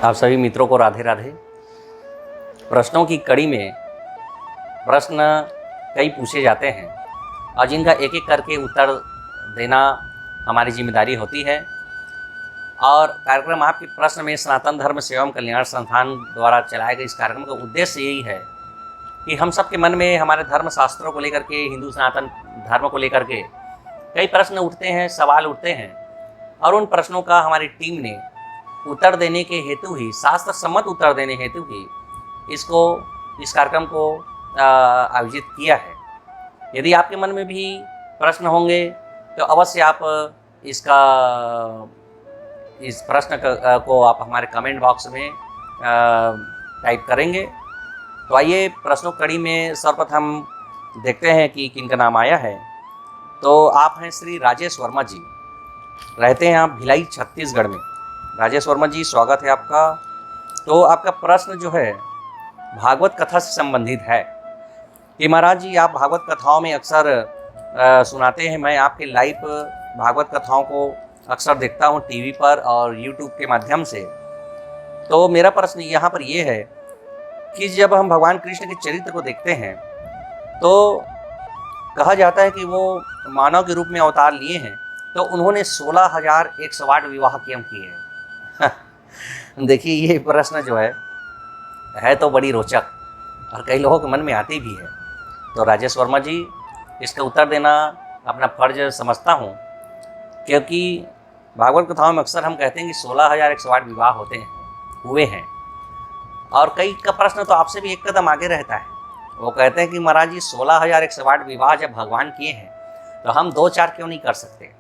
आप सभी मित्रों को राधे राधे। प्रश्नों की कड़ी में प्रश्न कई पूछे जाते हैं और जिनका एक एक करके उत्तर देना हमारी जिम्मेदारी होती है। और कार्यक्रम आपके प्रश्न में सनातन धर्म सेवा कल्याण संस्थान द्वारा चलाए गए इस कार्यक्रम का उद्देश्य यही है कि हम सबके मन में हमारे धर्म शास्त्रों को लेकर के, हिंदू सनातन धर्म को लेकर के कई प्रश्न उठते हैं, सवाल उठते हैं और उन प्रश्नों का हमारी टीम ने उत्तर देने के हेतु ही, शास्त्र सम्मत उत्तर देने हेतु ही इस कार्यक्रम को आयोजित किया है। यदि आपके मन में भी प्रश्न होंगे तो अवश्य आप इस प्रश्न को आप हमारे कमेंट बॉक्स में टाइप करेंगे। तो आइए प्रश्नों कड़ी में सर्वप्रथम देखते हैं कि किनका नाम आया है। तो आप हैं श्री राजेश वर्मा जी, रहते हैं आप भिलाई छत्तीसगढ़ में। राजेश वर्मा जी, स्वागत है आपका। तो आपका प्रश्न जो है भागवत कथा से संबंधित है कि महाराज जी आप भागवत कथाओं में अक्सर सुनाते हैं। मैं आपके लाइव भागवत कथाओं को अक्सर देखता हूं टीवी पर और यूट्यूब के माध्यम से। तो मेरा प्रश्न यहाँ पर यह है कि जब हम भगवान कृष्ण के चरित्र को देखते हैं तो कहा जाता है कि वो मानव के रूप में अवतार लिए हैं, तो उन्होंने 16,108 विवाह क्यों किए हैं? देखिए, ये प्रश्न जो है तो बड़ी रोचक और कई लोगों के मन में आती भी है। तो राजेश वर्मा जी, इसका उत्तर देना अपना फर्ज समझता हूँ, क्योंकि भागवत कथाओं में अक्सर हम कहते हैं कि 16,108 विवाह हुए हैं और कई का प्रश्न तो आपसे भी एक कदम आगे रहता है। वो कहते हैं कि महाराज जी 16,108 विवाह जब भगवान किए हैं तो हम 2-4 क्यों नहीं कर सकते?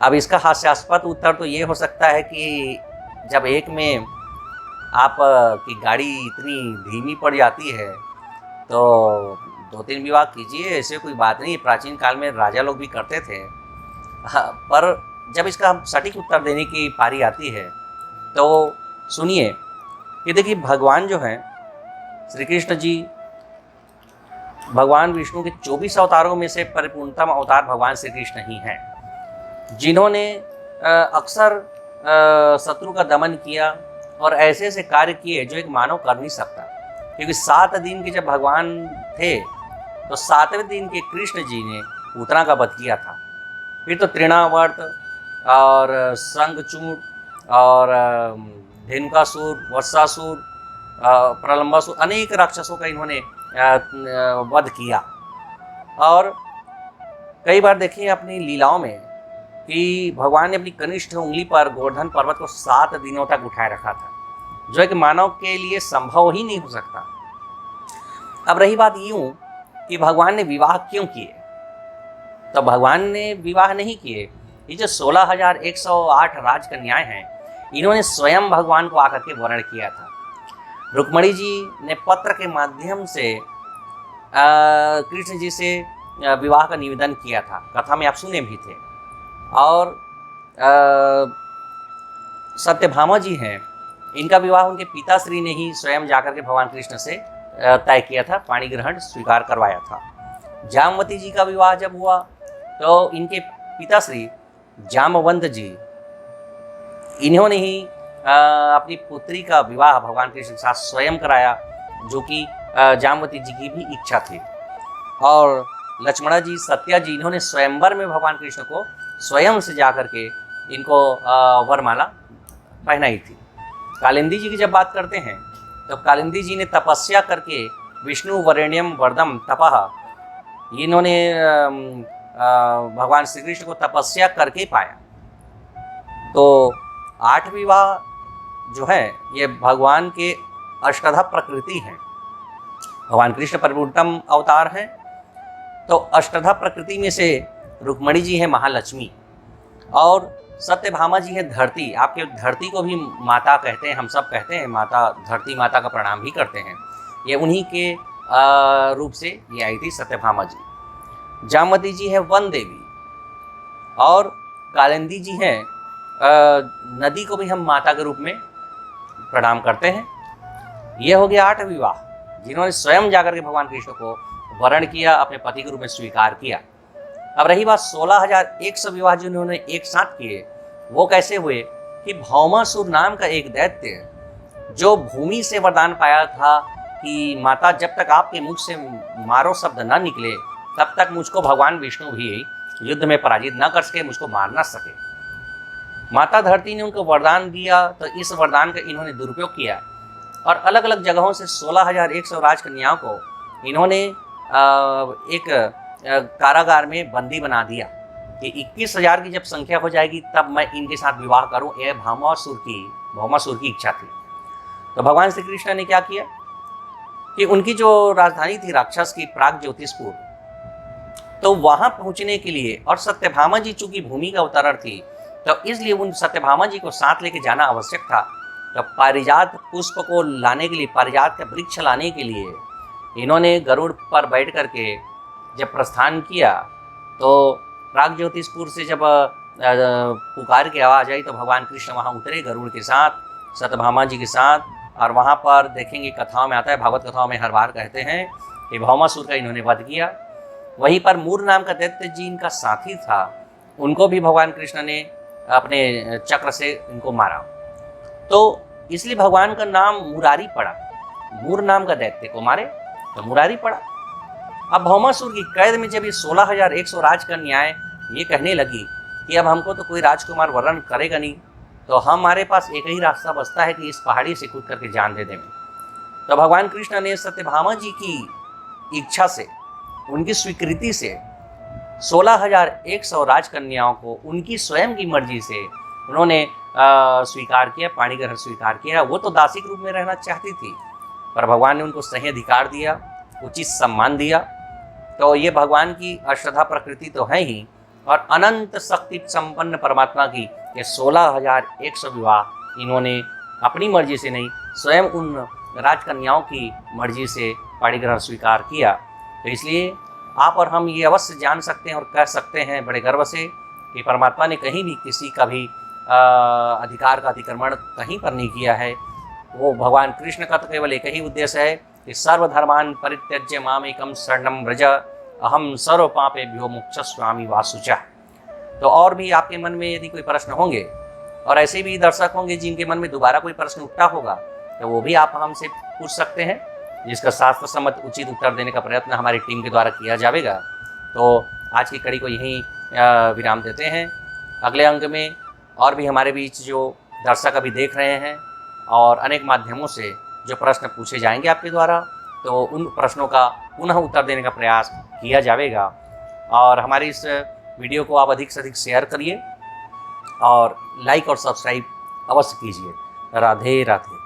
अब इसका हास्यास्पद उत्तर तो ये हो सकता है कि जब एक में आप की गाड़ी इतनी धीमी पड़ जाती है तो 2-3 विवाह कीजिए, ऐसे कोई बात नहीं। प्राचीन काल में राजा लोग भी करते थे। पर जब इसका हम सटीक उत्तर देने की पारी आती है तो सुनिए कि देखिए, भगवान जो हैं श्री कृष्ण जी, भगवान विष्णु के 24 अवतारों में से परिपूर्णतम अवतार भगवान श्री कृष्ण ही हैं, जिन्होंने अक्सर शत्रु का दमन किया और ऐसे ऐसे कार्य किए जो एक मानव कर नहीं सकता। क्योंकि 7 दिन के जब भगवान थे तो 7वें दिन के कृष्ण जी ने पूतना का वध किया था। फिर तो तृणावर्त और शंखचूड और धेनुकासुर, वत्सासुर, प्रलंबासुर, अनेक राक्षसों का इन्होंने वध किया। और कई बार देखिए अपनी लीलाओं में कि भगवान ने अपनी कनिष्ठ उंगली पर गोवर्धन पर्वत को 7 दिनों तक उठाए रखा था, जो एक मानव के लिए संभव ही नहीं हो सकता। अब रही बात यूं कि भगवान ने विवाह क्यों किए, तो भगवान ने विवाह नहीं किए। ये जो 16,108 राजकन्याएं हैं, इन्होंने स्वयं भगवान को आकर के वर्ण किया था। रुक्मणी जी ने पत्र के माध्यम से कृष्ण जी से विवाह का निवेदन किया था, कथा में आप सुने भी थे। और सत्यभामा जी हैं, इनका विवाह उनके पिताश्री ने ही स्वयं जाकर के भगवान कृष्ण से तय किया था, पाणी ग्रहण स्वीकार करवाया था। जामवती जी का विवाह जब हुआ तो इनके पिताश्री जामवंत जी, इन्होंने ही अपनी पुत्री का विवाह भगवान कृष्ण के साथ स्वयं कराया, जो कि जामवती जी की भी इच्छा थी। और लक्ष्मणा जी, सत्या जी, इन्होंने स्वयंवर में भगवान कृष्ण को स्वयं से जाकर के इनको वरमाला पहनाई थी। कालिंदी जी की जब बात करते हैं तो कालिंदी जी ने तपस्या करके विष्णु वरेण्यम वरदम तपः, इन्होंने भगवान श्री कृष्ण को तपस्या करके पाया। तो 8 विवाह जो है ये भगवान के अष्टधा प्रकृति हैं। भगवान कृष्ण परिपूर्णतम अवतार हैं, तो अष्टधा प्रकृति में से रुक्मणी जी हैं महालक्ष्मी और सत्यभामा जी हैं धरती। आपके धरती को भी माता कहते हैं, हम सब कहते हैं माता, धरती माता का प्रणाम भी करते हैं। ये उन्हीं के रूप से ये आई थी सत्यभामा जी। जामवती जी हैं वन देवी और कालिंदी जी हैं नदी को भी हम माता के रूप में प्रणाम करते हैं। ये हो गया 8 विवाह, जिन्होंने स्वयं जाकर के भगवान कृष्ण को वर्ण किया, अपने पति के रूप में स्वीकार किया। अब रही बात 16,100 विवाह जिन्होंने एक साथ किए, वो कैसे हुए कि भौमासुर नाम का एक दैत्य जो भूमि से वरदान पाया था कि माता जब तक आपके मुख से मारो शब्द न निकले तब तक मुझको भगवान विष्णु भी युद्ध में पराजित न कर सके, मुझको मार न सके। माता धरती ने उनको वरदान दिया तो इस वरदान का इन्होंने दुरुपयोग किया और अलग अलग जगहों से 16,100 राजकन्याओं को इन्होंने एक कारागार में बंदी बना दिया कि 21,000 की जब संख्या हो जाएगी तब मैं इनके साथ विवाह करूं। यह भौमासुर की इच्छा थी। तो भगवान श्री कृष्ण ने क्या किया कि उनकी जो राजधानी थी राक्षस की प्राग ज्योतिषपुर, तो वहां पहुंचने के लिए, और सत्यभामा जी चूंकि भूमि का अवतरण थी तो इसलिए उन सत्यभामा जी को साथ लेके जाना आवश्यक था। तो पारिजात पुष्प को लाने के लिए, पारिजात का वृक्ष लाने के लिए इन्होंने गरुड़ पर बैठ करके जब प्रस्थान किया तो प्राग ज्योतिषपुर से जब पुकार की आवाज़ आई तो भगवान कृष्ण वहाँ उतरे गरुड़ के साथ, सत्यभामा जी के साथ। और वहाँ पर देखेंगे, कथाओं में आता है, भागवत कथाओं में हर बार कहते हैं कि भौमासुर का इन्होंने वध किया। वहीं पर मूर नाम का दैत्य जी इनका साथी था, उनको भी भगवान कृष्ण ने अपने चक्र से इनको मारा। तो इसलिए भगवान का नाम मुरारी पड़ा। मूर नाम का दैत्य को मारे तो मुरारी पड़ा। अब भौमासुर की कैद में जब ये 16,100 राजकन्याएं ये कहने लगी कि अब हमको तो कोई राजकुमार वरण करेगा नहीं, तो हमारे पास एक ही रास्ता बचता है कि इस पहाड़ी से कूद करके जान दे दें। तो भगवान कृष्ण ने सत्यभामा जी की इच्छा से, उनकी स्वीकृति से 16,100 राजकन्याओं को उनकी स्वयं की मर्जी से उन्होंने स्वीकार किया, पाणिग्रहण स्वीकार किया। वो तो दासी के रूप में रहना चाहती थी, पर भगवान ने उनको सही अधिकार दिया, उचित सम्मान दिया। तो ये भगवान की अश्रद्धा प्रकृति तो है ही, और अनंत शक्ति संपन्न परमात्मा की ये 16,100 विवाह इन्होंने अपनी मर्जी से नहीं, स्वयं उन राजकन्याओं की मर्जी से पाणिग्रहण स्वीकार किया। तो इसलिए आप और हम ये अवश्य जान सकते हैं और कह सकते हैं बड़े गर्व से कि परमात्मा ने कहीं भी किसी का भी अधिकार का अतिक्रमण कहीं पर नहीं किया है। वो भगवान कृष्ण का तो केवल एक ही उद्देश्य है कि सर्वधर्मान परित्यज्य मामेकं शरणं व्रज अहम सर्व पापेभ्यो मोक्षयिष्यामि वासुचा। तो और भी आपके मन में यदि कोई प्रश्न होंगे, और ऐसे भी दर्शक होंगे जिनके मन में दोबारा कोई प्रश्न उठता होगा, तो वो भी आप हमसे पूछ सकते हैं, जिसका शास्त्र सम्मत उचित उत्तर देने का प्रयत्न हमारी टीम के द्वारा किया जाएगा। तो आज की कड़ी को यहीं विराम देते हैं। अगले अंक में और भी हमारे बीच जो दर्शक अभी देख रहे हैं और अनेक माध्यमों से जो प्रश्न पूछे जाएंगे आपके द्वारा, तो उन प्रश्नों का पुनः उत्तर देने का प्रयास किया जाएगा। और हमारी इस वीडियो को आप अधिक से अधिक शेयर करिए और लाइक और सब्सक्राइब अवश्य कीजिए। राधे राधे।